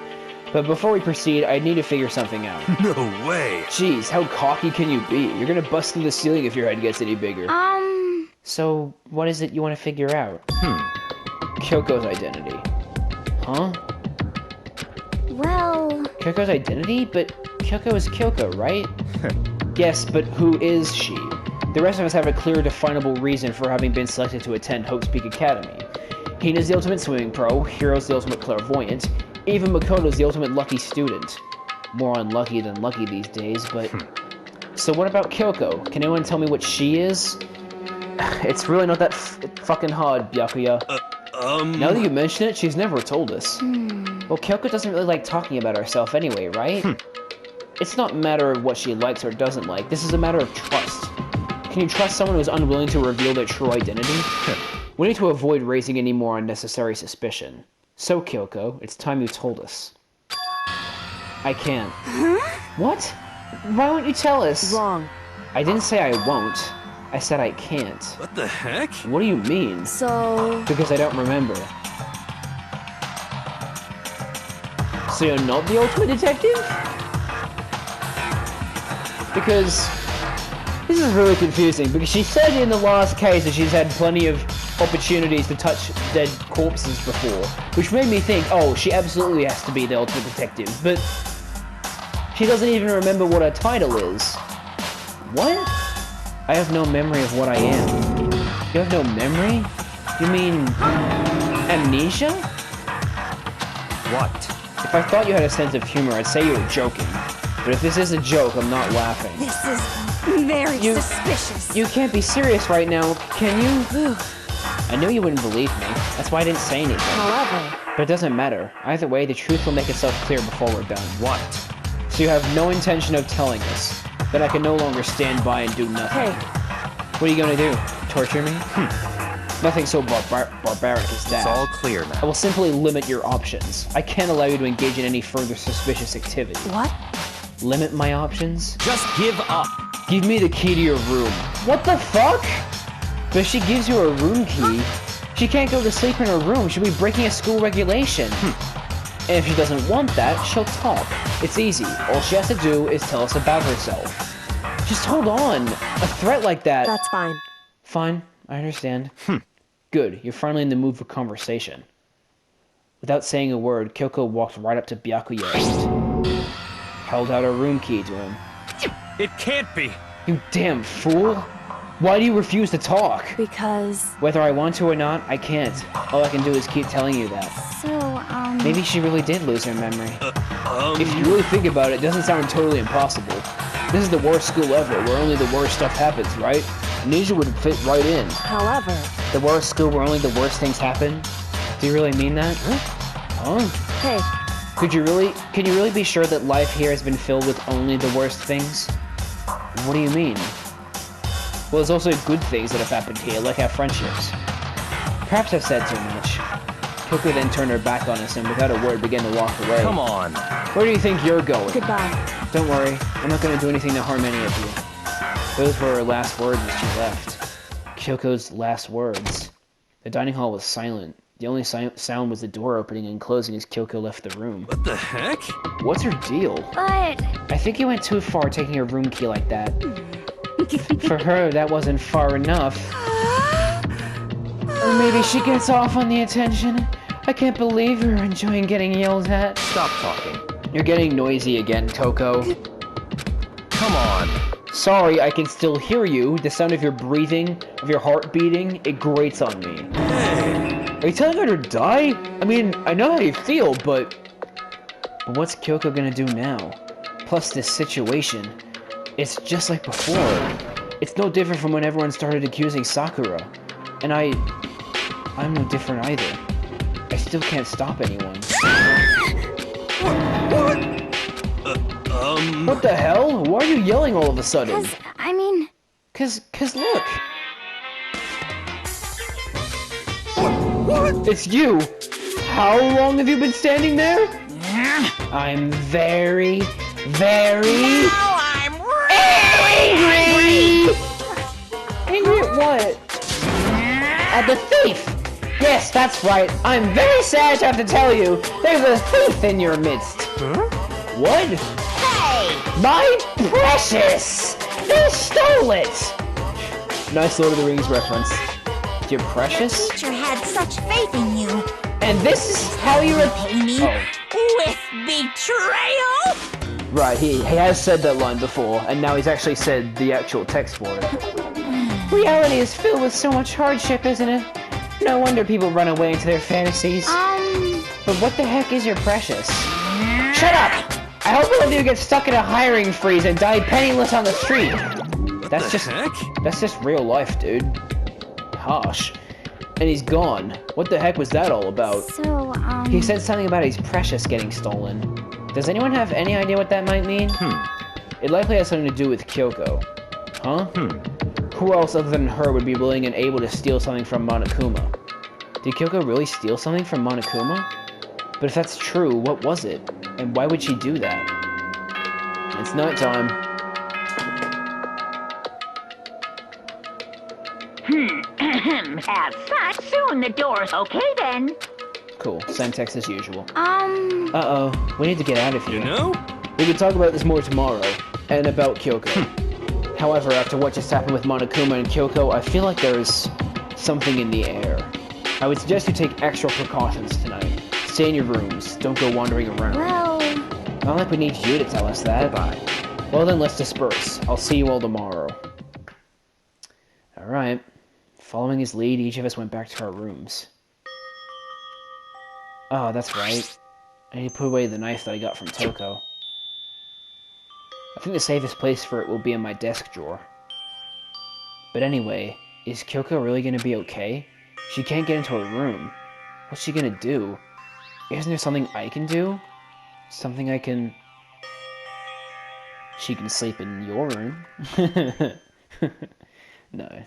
But before we proceed, I need to figure something out. No way! Jeez, how cocky can you be? You're gonna bust through the ceiling if your head gets any bigger. So, what is it you want to figure out? Kyoko's identity. Huh? Well... Kyoko's identity? But Kyoko is Kyoko, right? Yes, but who is she? The rest of us have a clear, definable reason for having been selected to attend Hope's Peak Academy. Hina's the ultimate swimming pro, Hiro's the ultimate clairvoyant, even Makoto's the ultimate lucky student. More unlucky than lucky these days, but... So what about Kyoko? Can anyone tell me what she is? It's really not that fucking hard, Byakuya. Now that you mention it, she's never told us. Well, Kyoko doesn't really like talking about herself anyway, right? It's not a matter of what she likes or doesn't like. This is a matter of trust. Can you trust someone who's unwilling to reveal their true identity? We need to avoid raising any more unnecessary suspicion. So, Kyoko, it's time you told us. I can't. What? Why won't you tell us? Wrong. I didn't say I won't. I said I can't. What the heck? What do you mean? So... Because I don't remember. So you're not the ultimate detective? Because this is really confusing, because she said in the last case that she's had plenty of opportunities to touch dead corpses before, which made me think, oh, she absolutely has to be the ultimate detective, but she doesn't even remember what her title is. What? I have no memory of what I am. You have no memory? You mean... amnesia? What? If I thought you had a sense of humor, I'd say you were joking. But if this is a joke, I'm not laughing. This is very suspicious. You can't be serious right now, can you? I knew you wouldn't believe me. That's why I didn't say anything. However... But it doesn't matter. Either way, the truth will make itself clear before we're done. What? So you have no intention of telling us. That I can no longer stand by and do nothing. Hey. What are you gonna do? Torture me? Nothing so barbaric as that. It's all clear I now. will simply limit your options. I can't allow you to engage in any further suspicious activity. What? Limit my options? Just give up. Give me the key to your room. What the fuck? But if she gives you a room key, she can't go to sleep in her room. She'll be breaking a school regulation. And if she doesn't want that, she'll talk. It's easy. All she has to do is tell us about herself. Just hold on. A threat like that... That's fine. Fine. I understand. Good. You're finally in the mood for conversation. Without saying a word, Kyoko walked right up to Byakuya and held out her room key to him. It can't be! You damn fool! Why do you refuse to talk? Because... Whether I want to or not, I can't. All I can do is keep telling you that. So, Maybe she really did lose her memory. If you really think about it, it doesn't sound totally impossible. This is the worst school ever, where only the worst stuff happens, right? Amnesia would fit right in. However... The worst school where only the worst things happen? Do you really mean that? Huh? Hey, Can you really be sure that life here has been filled with only the worst things? What do you mean? Well, there's also good things that have happened here, like our friendships. Perhaps I've said too much. Kyoko then turned her back on us and without a word began to walk away. Come on. Where do you think you're going? Goodbye. Don't worry, I'm not going to do anything to harm any of you. Those were her last words as she left. Kyoko's last words. The dining hall was silent. The only sound was the door opening and closing as Kyoko left the room. What the heck? What's her deal? But I think you went too far taking her room key like that. For her, that wasn't far enough. Or maybe she gets off on the attention. I can't believe you're enjoying getting yelled at. Stop talking. You're getting noisy again, Toko. Come on. Sorry, I can still hear you. The sound of your breathing, of your heart beating, it grates on me. Are you telling her to die? I mean, I know how you feel, but what's Kyoko gonna do now? Plus this situation, it's just like before. It's no different from when everyone started accusing Sakura. And I'm no different either. I still can't stop anyone. What the hell? Why are you yelling all of a sudden? I mean... Cause look! It's you! How long have you been standing there? I'm very, very... Now I'm angry! Angry at what? At the thief! Yes, that's right. I'm very sad to have to tell you, there's a thief in your midst. Huh? What? Hey! My precious! They stole it! Nice Lord of the Rings reference. Your precious? Teacher had such faith in you. And this is how you Repay me Oh. with betrayal? Right, he has said that line before, and now he's actually said the actual text for it. Reality is filled with so much hardship, isn't it? No wonder people run away into their fantasies. But what the heck is your precious? Shut up! I hope all of you get stuck in a hiring freeze and die penniless on the street. That's just real life, dude. Harsh. And he's gone. What the heck was that all about? So, He said something about his precious getting stolen. Does anyone have any idea what that might mean? It likely has something to do with Kyoko. Huh? Who else other than her would be willing and able to steal something from Monokuma? Did Kyoko really steal something from Monokuma? But if that's true, what was it? And why would she do that? It's nighttime. Have fun soon. The door's okay then. Cool. Same text as usual. um... We need to get out of here. You know? We can talk about this more tomorrow. And about Kyoko. However, after what just happened with Monokuma and Kyoko, I feel like there's something in the air. I would suggest you take extra precautions tonight. Stay in your rooms. Don't go wandering around. Well... Not like we need you to tell us that. Goodbye. Well then, let's disperse. I'll see you all tomorrow. Alright. Following his lead, each of us went back to our rooms. Oh, that's right. I need to put away the knife that I got from Toko. I think the safest place for it will be in my desk drawer. But anyway, is Kyoko really gonna be okay? She can't get into her room. What's she gonna do? Isn't there something I can do? Something I can... She can sleep in your room. No.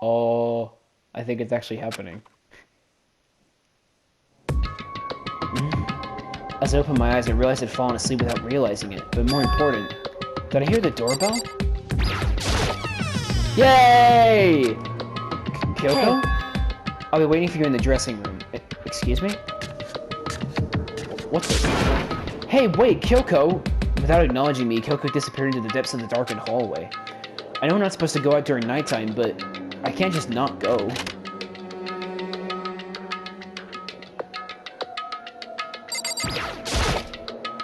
Oh, I think it's actually happening. As I opened my eyes, I realized I'd fallen asleep without realizing it. But more important, did I hear the doorbell? Yay! Kyoko? Hey. I'll be waiting for you in the dressing room. Excuse me? What's this? Hey, wait, Kyoko! Without acknowledging me, Kyoko disappeared into the depths of the darkened hallway. I know we're not supposed to go out during nighttime, but I can't just not go.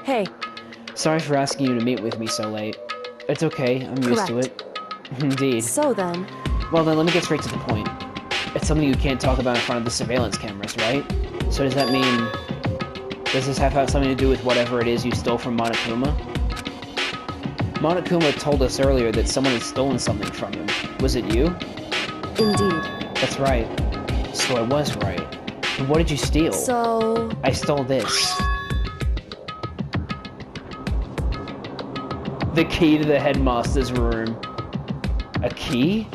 Hey, Sorry for asking you to meet with me so late. It's okay, I'm used to it. Indeed. so then, Well then, let me get straight to the point. It's something you can't talk about in front of the surveillance cameras, right? So does that mean... Does this have something to do with whatever it is you stole from Monokuma? Monokuma told us earlier that someone had stolen something from him. Was it you? indeed. That's right. So I was right. What did you steal? So... I stole this. The key to the headmaster's room. A key?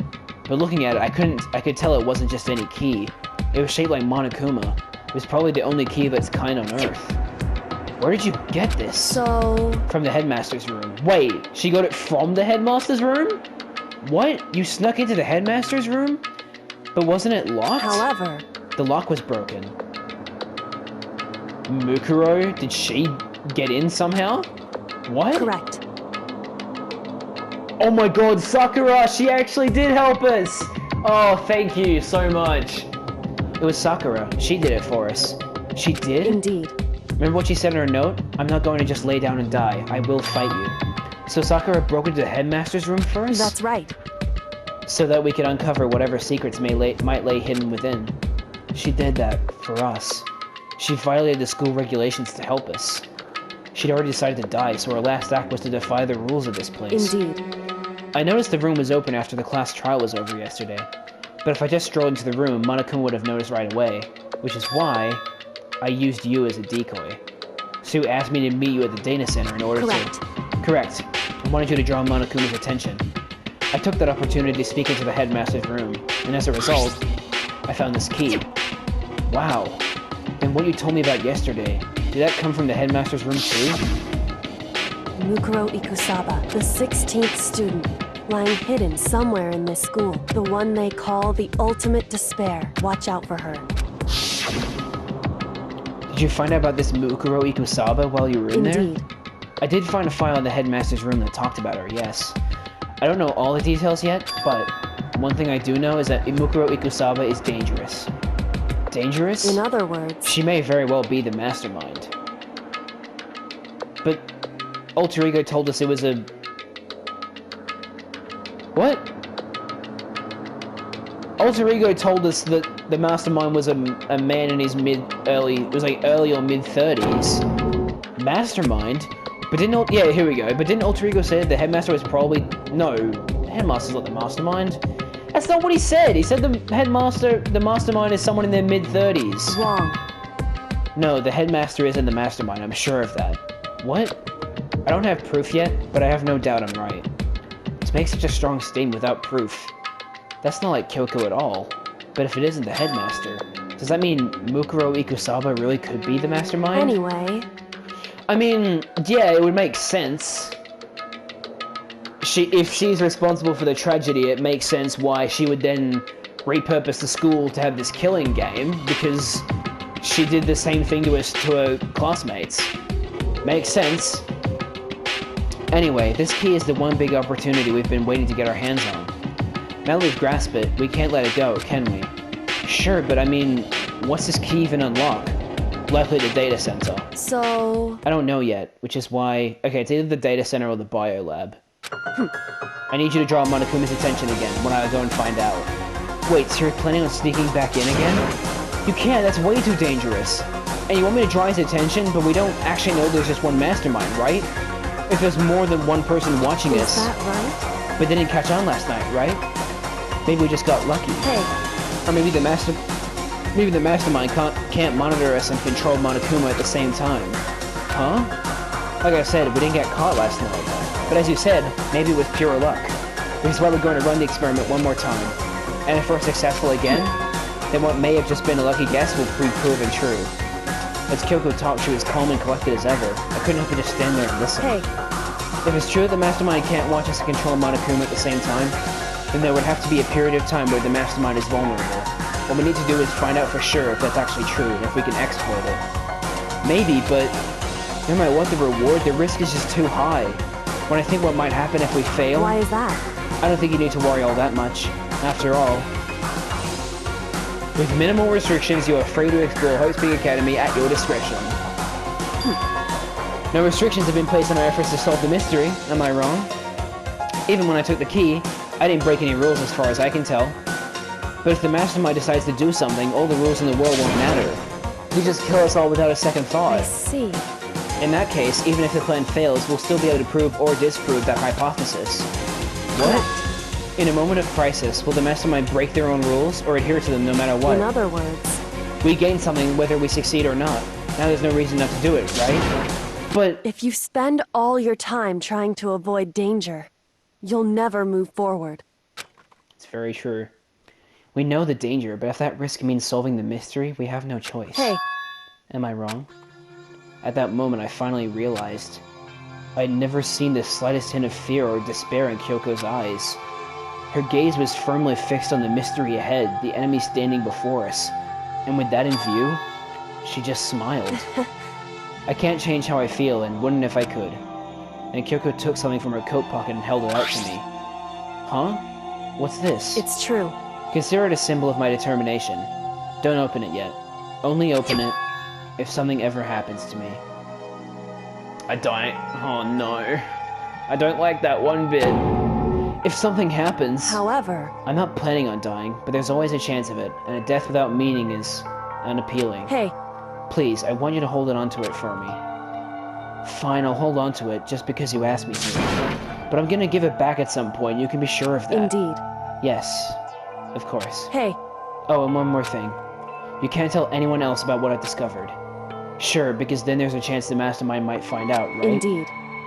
But looking at it, I could tell it wasn't just any key. It was shaped like Monokuma. It was probably the only key of its kind on Earth. Where did you get this? So... From the headmaster's room. Wait, she got it from the headmaster's room? What? You snuck into the headmaster's room? But wasn't it locked? However... The lock was broken. Mukuro? Did she get in somehow? What? Correct. Oh my god, Sakura! She actually did help us! Oh, thank you so much. It was Sakura. She did it for us. She did? Indeed. Remember what she said in her note? I'm not going to just lay down and die. I will fight you. So Sakura broke into the headmaster's room first? That's right. So that we could uncover whatever secrets might lay hidden within. She did that for us. She violated the school regulations to help us. She'd already decided to die, so her last act was to defy the rules of this place. Indeed. I noticed the room was open after the class trial was over yesterday. But if I just strolled into the room, Monokuma would have noticed right away, which is why I used you as a decoy. Sue asked me to meet you at the data center in order Correct. Correct. I wanted you to draw Monokuma's attention. I took that opportunity to sneak into the headmaster's room, and as a result, I found this key. Wow. And what you told me about yesterday, did that come from the headmaster's room too? Mukuro Ikusaba, the 16th student, lying hidden somewhere in this school. The one they call the ultimate despair. Watch out for her. Did you find out about this Mukuro Ikusaba while you were in Indeed. there? I did find a file in the headmaster's room that talked about her, yes. I don't know all the details yet, but one thing I do know is that Mukuro Ikusaba is dangerous. Dangerous? In other words... She may very well be the mastermind. But Alter Ego told us it was a... What? Alter Ego told us that the mastermind was a man in his early or mid-30s. Mastermind? But didn't... Yeah, here we go. But didn't Alter Ego say the headmaster was probably... No, the headmaster's not the mastermind. That's not what he said. He said the mastermind is someone in their mid-30s. Wrong. No, the headmaster isn't the mastermind. I'm sure of that. What? I don't have proof yet, but I have no doubt I'm right. To make such a strong statement without proof. That's not like Kyoko at all. But if it isn't the headmaster, does that mean Mukuro Ikusaba really could be the mastermind? Anyway... I mean, yeah, it would make sense. If she's responsible for the tragedy, it makes sense why she would then repurpose the school to have this killing game, because she did the same thing to her classmates. Makes sense. Anyway, this key is the one big opportunity we've been waiting to get our hands on. Now that we've grasped it, we can't let it go, can we? Sure, but I mean, what's this key even unlock? Likely the data center. So... I don't know yet, which is why... Okay, it's either the data center or the bio lab. I need you to draw Monokuma's attention again when I go and find out. Wait, so you're planning on sneaking back in again? You can't, that's way too dangerous. And you want me to draw his attention, but we don't actually know there's just one mastermind, right? If there's more than one person watching us... Is that right? But they didn't catch on last night, right? Maybe we just got lucky. Hey. Or maybe the mastermind can't monitor us and control Monokuma at the same time. Huh? Like I said, we didn't get caught last night. But as you said, maybe it was pure luck. Which is why we're going to run the experiment one more time. And if we're successful again, then what may have just been a lucky guess will be proven true. As Kyoko talked, she was calm and collected as ever. I couldn't help but just stand there and listen. Hey. If it's true that the mastermind can't watch us and control Monokuma at the same time, then there would have to be a period of time where the mastermind is vulnerable. What we need to do is find out for sure if that's actually true and if we can exploit it. Maybe, but no matter what the reward, the risk is just too high. When I think what might happen if we fail... Why is that? I don't think you need to worry all that much. After all, with minimal restrictions, you are free to explore Hope Speak Academy at your discretion. No restrictions have been placed on our efforts to solve the mystery, am I wrong? Even when I took the key, I didn't break any rules as far as I can tell. But if the mastermind decides to do something, all the rules in the world won't matter. He'll just kill us all without a second thought. I see. In that case, even if the plan fails, we'll still be able to prove or disprove that hypothesis. What? In a moment of crisis, will the mastermind break their own rules or adhere to them no matter what? In other words... We gain something whether we succeed or not. Now there's no reason not to do it, right? But If you spend all your time trying to avoid danger, you'll never move forward. it's very true. We know the danger, but if that risk means solving the mystery, we have no choice. Hey, Am I wrong? At that moment, I finally realized I'd never seen the slightest hint of fear or despair in Kyoko's eyes. Her gaze was firmly fixed on the mystery ahead, the enemy standing before us. And with that in view, she just smiled. I can't change how I feel, and wouldn't if I could. And Kyoko took something from her coat pocket and held it out to me. Huh? What's this? it's true. Consider it a symbol of my determination. Don't open it yet. Only open it if something ever happens to me. I don't. Oh no. I don't like that one bit. If something happens... However, I'm not planning on dying, but there's always a chance of it, and a death without meaning is unappealing. hey, Please, I want you to hold it onto it for me. Fine, I'll hold onto it just because you asked me to. But I'm gonna give it back at some point, you can be sure of that. indeed. Yes, of course. Hey, Oh, and one more thing. You can't tell anyone else about what I've discovered. Sure, because then there's a chance the mastermind might find out, right? indeed.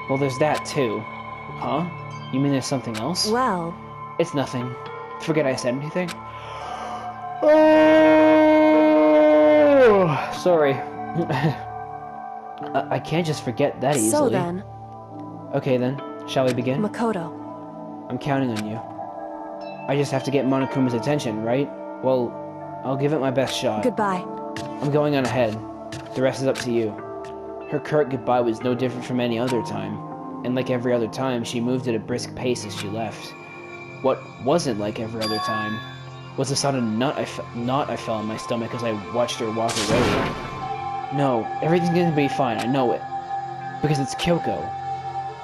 Well, there's that too. Huh? You mean there's something else? Well, It's nothing. Forget I said anything. Oh, sorry. I can't just forget that easily. so then, Okay then, shall we begin? Makoto. I'm counting on you. I just have to get Monokuma's attention, right? Well, I'll give it my best shot. Goodbye. I'm going on ahead. The rest is up to you. Her curt goodbye was no different from any other time. And like every other time, she moved at a brisk pace as she left. What wasn't like every other time was a sudden knot I felt in my stomach as I watched her walk away. No, everything's gonna be fine, I know it. Because it's Kyoko.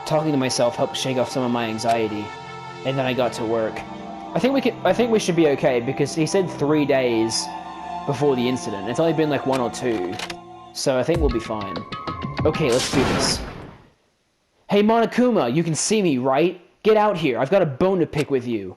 Talking to myself helped shake off some of my anxiety. And then I got to work. I think we should be okay, because he said 3 days before the incident. It's only been like 1 or 2. So I think we'll be fine. Okay, let's do this. Hey Monokuma, you can see me, right? Get out here, I've got a bone to pick with you.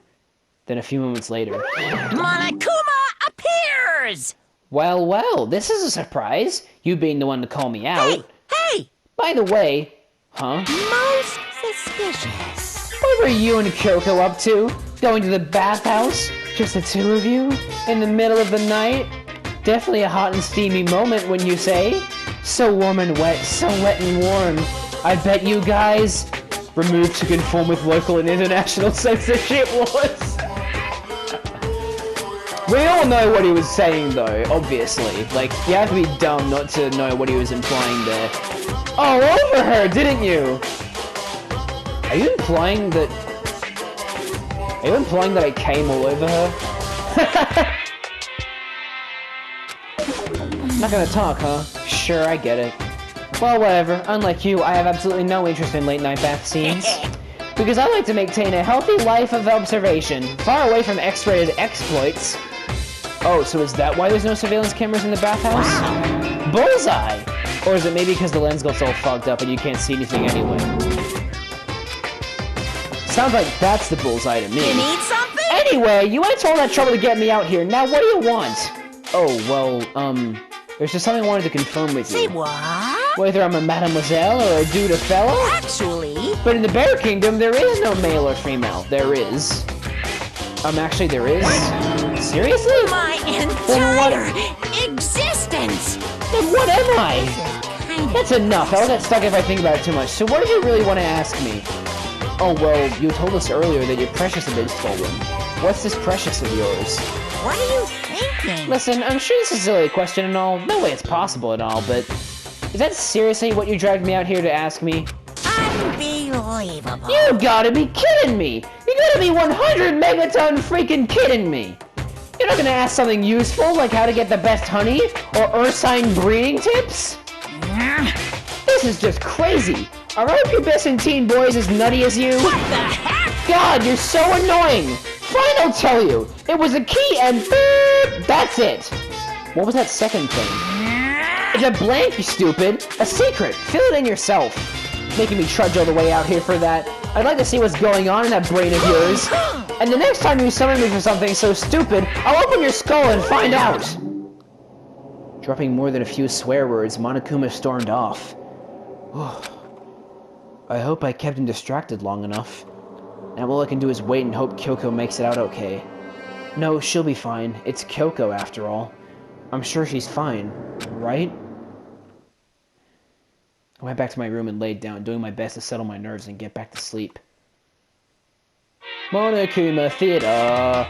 Then a few moments later... Monokuma appears! Well, well, this is a surprise. You being the one to call me out. Hey! By the way... Huh? Most suspicious. What were you and Kyoko up to? Going to the bathhouse? Just the two of you? In the middle of the night? Definitely a hot and steamy moment, wouldn't you say? So warm and wet, so wet and warm. I bet you guys... Removed to conform with local and international censorship laws. We all know what he was saying, though, obviously. Like, you have to be dumb not to know what he was implying there. All over her, didn't you? Are you implying that... Are you implying that I came all over her? Not gonna talk, huh? Sure, I get it. Well, whatever. Unlike you, I have absolutely no interest in late-night bath scenes. Because I like to maintain a healthy life of observation, far away from X-rated exploits. Oh, so is that why there's no surveillance cameras in the bathhouse? Wow. Bullseye! Or is it maybe because the lens gets all fogged up and you can't see anything anyway? Sounds like that's the bullseye to me. You need something? Anyway, you went to all that trouble to get me out here. Now what do you want? Oh, well, there's just something I wanted to confirm with you. Say what? Whether I'm a mademoiselle or a dude or fella? Actually... But in the Bear Kingdom, there is no male or female. There is. Actually, there is. Seriously? My entire existence! Then what am I? That's enough. I'll get stuck if I think about it too much. So what did you really want to ask me? Oh, well, you told us earlier that your Precious had been stolen. What's this Precious of yours? What are you thinking? Listen, I'm sure this is a silly question and all. No way it's possible at all, but... Is that seriously what you dragged me out here to ask me? Unbelievable. You gotta be kidding me! You gotta be 100 megaton freaking kidding me! You're not gonna ask something useful, like how to get the best honey, or ursine breeding tips? This is just crazy! Are prepubescent teen boys as nutty as you? What the heck? God, you're so annoying! Fine, I'll tell you! It was a key and beep! That's it! What was that second thing? It's a blank, you stupid! A secret! Fill it in yourself! Making me trudge all the way out here for that. I'd like to see what's going on in that brain of yours. And the next time you summon me for something so stupid, I'll open your skull and find out! Dropping more than a few swear words, Monokuma stormed off. I hope I kept him distracted long enough. Now all I can do is wait and hope Kyoko makes it out okay. No, she'll be fine. It's Kyoko, after all. I'm sure she's fine, right? I went back to my room and laid down, doing my best to settle my nerves and get back to sleep. Monokuma Theater!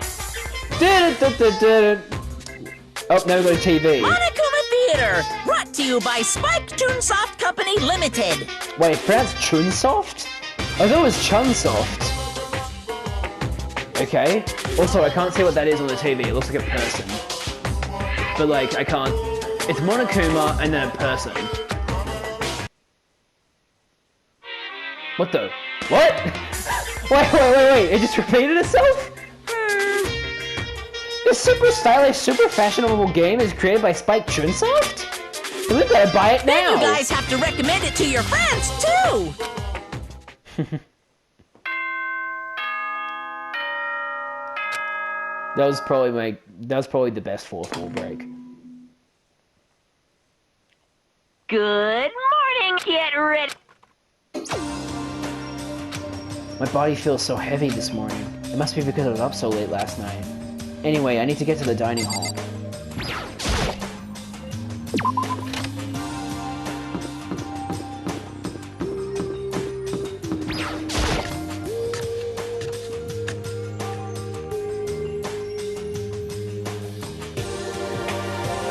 Oh, now we go to TV. Monokuma Theater, brought to you by Spike Toonsoft Company Limited. Wait, that's Chunsoft? I thought it was Chunsoft. Okay. Also, I can't see what that is on the TV. It looks like a person. But, like, I can't... It's Monokuma and then a person. What the... What? Wait. It just repeated itself? This super stylish, super fashionable game is created by Spike Chunsoft? We gotta buy it now! Then you guys have to recommend it to your friends, too! That was probably the best fourth wall break. Good morning, get ready. My body feels so heavy this morning. It must be because I was up so late last night. Anyway, I need to get to the dining hall.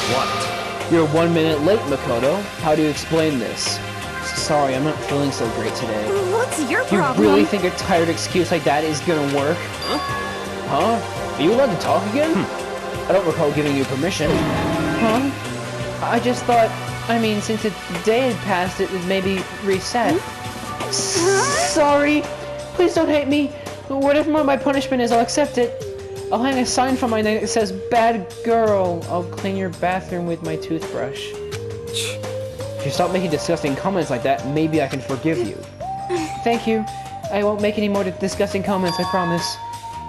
What? You're 1 minute late, Makoto. How do you explain this? Sorry, I'm not feeling so great today. What's your You problem? really think a tired excuse like that is gonna work? Huh? Are you allowed to talk again? I don't recall giving you permission. Huh? I just thought, since a day had passed, it would maybe reset. Sorry. Please don't hate me. Whatever my punishment is, I'll accept it. I'll hang a sign from my neck that says, "Bad girl." I'll clean your bathroom with my toothbrush. If you stop making disgusting comments like that, maybe I can forgive you. Thank you. I won't make any more disgusting comments, I promise.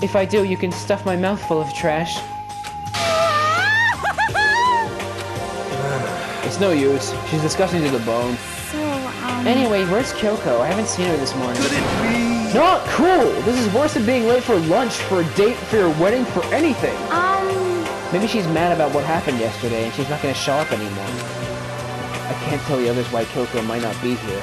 If I do, you can stuff my mouth full of trash. It's no use. She's disgusting to the bone. Anyway, where's Kyoko? I haven't seen her this morning. Could it be? Not cool! This is worse than being late for lunch, for a date, for your wedding, for anything. Maybe she's mad about what happened yesterday and she's not gonna show up anymore. I can't tell the others why Kyoko might not be here.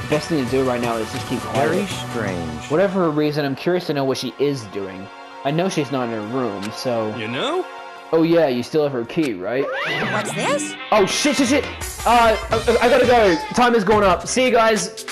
The best thing to do right now is just keep quiet. Very strange. Whatever her reason, I'm curious to know what she is doing. I know she's not in her room, so... You know? Oh yeah, you still have her key, right? What's this? Oh shit! I gotta go. Time is going up. See you guys.